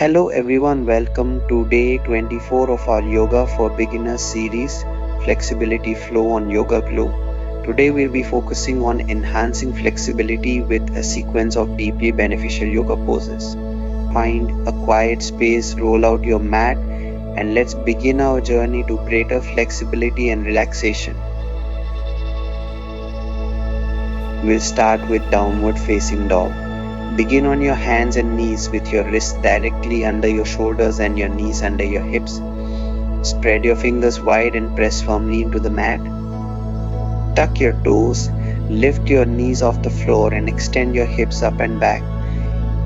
Hello everyone, welcome to day 24 of our Yoga for Beginners series, Flexibility Flow on Yoga Glow. Today we'll be focusing on enhancing flexibility with a sequence of deeply beneficial yoga poses. Find a quiet space, roll out your mat, and let's begin our journey to greater flexibility and relaxation. We'll start with downward facing dog. Begin on your hands and knees with your wrists directly under your shoulders and your knees under your hips. Spread your fingers wide and press firmly into the mat. Tuck your toes, lift your knees off the floor and extend your hips up and back.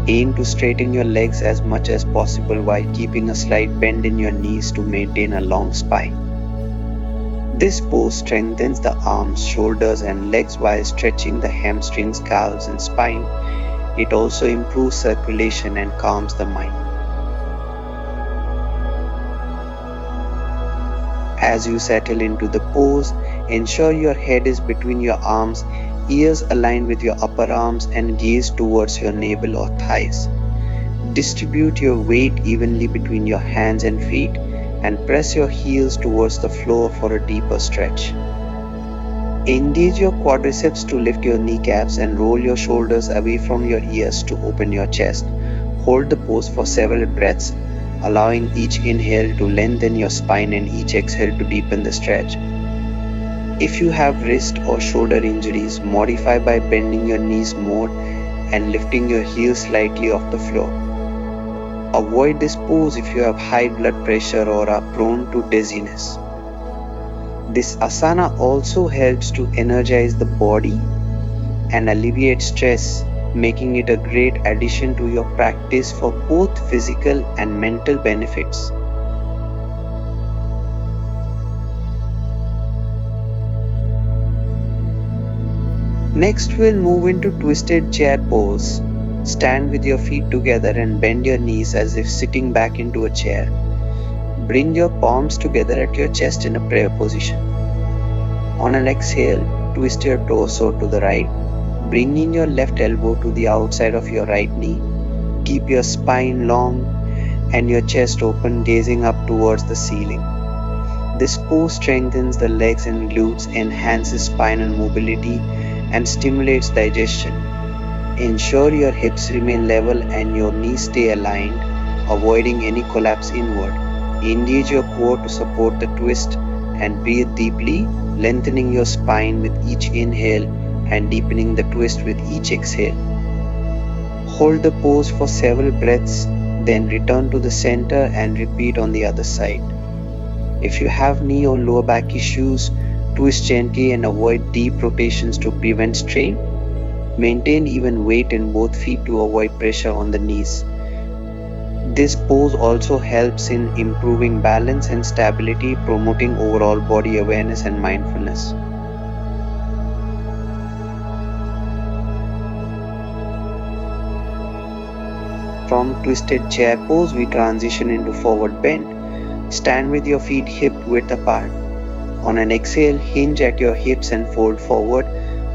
Aim to straighten your legs as much as possible while keeping a slight bend in your knees to maintain a long spine. This pose strengthens the arms, shoulders and legs while stretching the hamstrings, calves and spine. It also improves circulation and calms the mind. As you settle into the pose, ensure your head is between your arms, ears aligned with your upper arms and gaze towards your navel or thighs. Distribute your weight evenly between your hands and feet and press your heels towards the floor for a deeper stretch. Engage your quadriceps to lift your kneecaps and roll your shoulders away from your ears to open your chest. Hold the pose for several breaths, allowing each inhale to lengthen your spine and each exhale to deepen the stretch. If you have wrist or shoulder injuries, modify by bending your knees more and lifting your heels slightly off the floor. Avoid this pose if you have high blood pressure or are prone to dizziness. This asana also helps to energize the body and alleviate stress, making it a great addition to your practice for both physical and mental benefits. Next, we'll move into twisted chair pose. Stand with your feet together and bend your knees as if sitting back into a chair. Bring your palms together at your chest in a prayer position. On an exhale, twist your torso to the right, bringing your left elbow to the outside of your right knee. Keep your spine long and your chest open, gazing up towards the ceiling. This pose strengthens the legs and glutes, enhances spinal mobility, and stimulates digestion. Ensure your hips remain level and your knees stay aligned, avoiding any collapse inward. Engage your core to support the twist and breathe deeply, lengthening your spine with each inhale and deepening the twist with each exhale. Hold the pose for several breaths, then return to the center and repeat on the other side. If you have knee or lower back issues, twist gently and avoid deep rotations to prevent strain. Maintain even weight in both feet to avoid pressure on the knees. This pose also helps in improving balance and stability, promoting overall body awareness and mindfulness. From twisted chair pose, we transition into forward bend. Stand with your feet hip width apart. On an exhale, hinge at your hips and fold forward,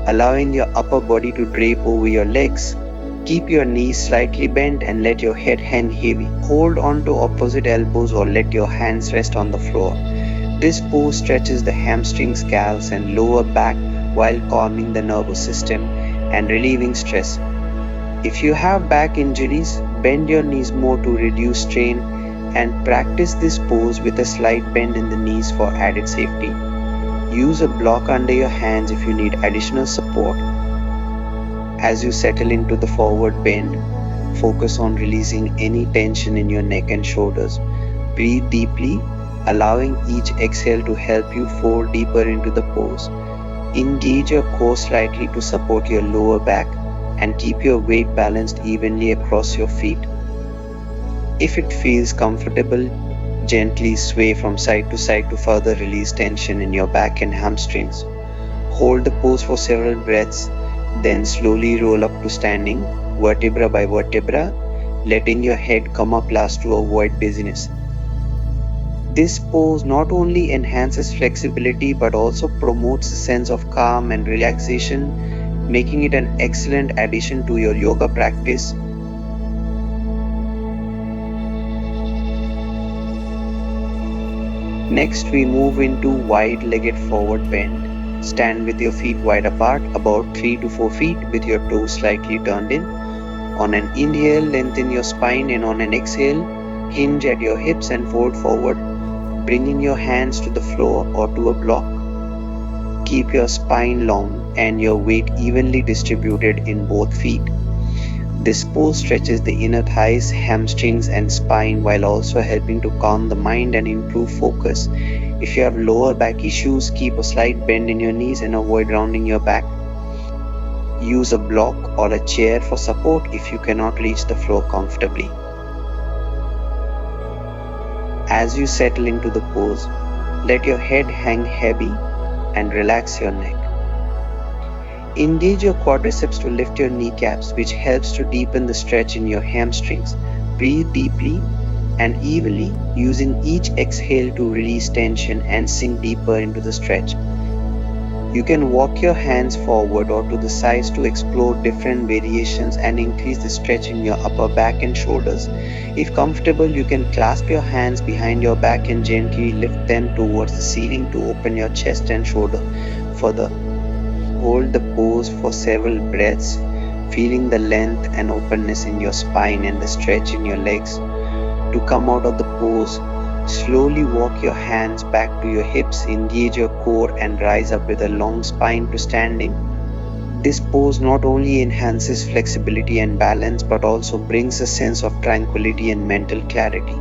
allowing your upper body to drape over your legs. Keep your knees slightly bent and let your head hang heavy. Hold on to opposite elbows or let your hands rest on the floor. This pose stretches the hamstrings, calves and lower back while calming the nervous system and relieving stress. If you have back injuries, bend your knees more to reduce strain and practice this pose with a slight bend in the knees for added safety. Use a block under your hands if you need additional support. As you settle into the forward bend, focus on releasing any tension in your neck and shoulders. Breathe deeply, allowing each exhale to help you fold deeper into the pose. Engage your core slightly to support your lower back and keep your weight balanced evenly across your feet. If it feels comfortable, gently sway from side to further release tension in your back and hamstrings. Hold the pose for several breaths, then slowly roll up to standing, vertebra by vertebra, letting your head come up last to avoid dizziness. This pose not only enhances flexibility but also promotes a sense of calm and relaxation, making it an excellent addition to your yoga practice. Next, we move into wide-legged forward bend. Stand with your feet wide apart, about 3 to 4 feet, with your toes slightly turned in. On an inhale, lengthen your spine, and on an exhale, hinge at your hips and fold forward, bringing your hands to the floor or to a block. Keep your spine long and your weight evenly distributed in both feet. This pose stretches the inner thighs, hamstrings, and spine while also helping to calm the mind and improve focus. If you have lower back issues, keep a slight bend in your knees and avoid rounding your back. Use a block or a chair for support if you cannot reach the floor comfortably. As you settle into the pose, let your head hang heavy and relax your neck. Engage your quadriceps to lift your kneecaps, which helps to deepen the stretch in your hamstrings. Breathe deeply and evenly, using each exhale to release tension and sink deeper into the stretch. You can walk your hands forward or to the sides to explore different variations and increase the stretch in your upper back and shoulders. If comfortable, you can clasp your hands behind your back and gently lift them towards the ceiling to open your chest and shoulder further. Hold the pose for several breaths, feeling the length and openness in your spine and the stretch in your legs. To come out of the pose, slowly walk your hands back to your hips, engage your core, and rise up with a long spine to standing. This pose not only enhances flexibility and balance but also brings a sense of tranquility and mental clarity.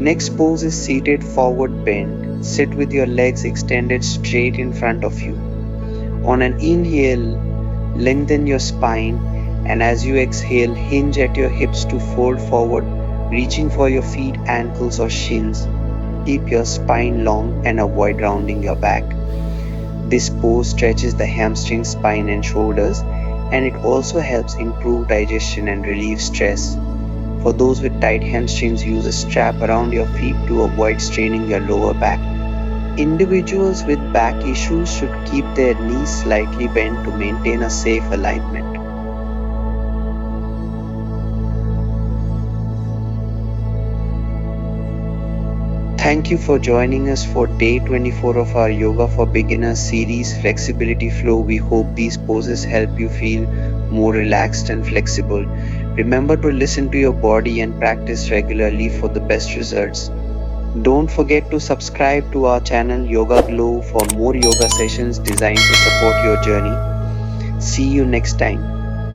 Next pose is seated forward bend. Sit with your legs extended straight in front of you. On an inhale, lengthen your spine, and as you exhale, hinge at your hips to fold forward, reaching for your feet, ankles, or shins. Keep your spine long and avoid rounding your back. This pose stretches the hamstrings, spine, and shoulders, and it also helps improve digestion and relieve stress. For those with tight hamstrings, use a strap around your feet to avoid straining your lower back. Individuals with back issues should keep their knees slightly bent to maintain a safe alignment. Thank you for joining us for day 24 of our Yoga for Beginners series, Flexibility Flow. We hope these poses help you feel more relaxed and flexible. Remember to listen to your body and practice regularly for the best results. Don't forget to subscribe to our channel Yoga Glow for more yoga sessions designed to support your journey. See you next time.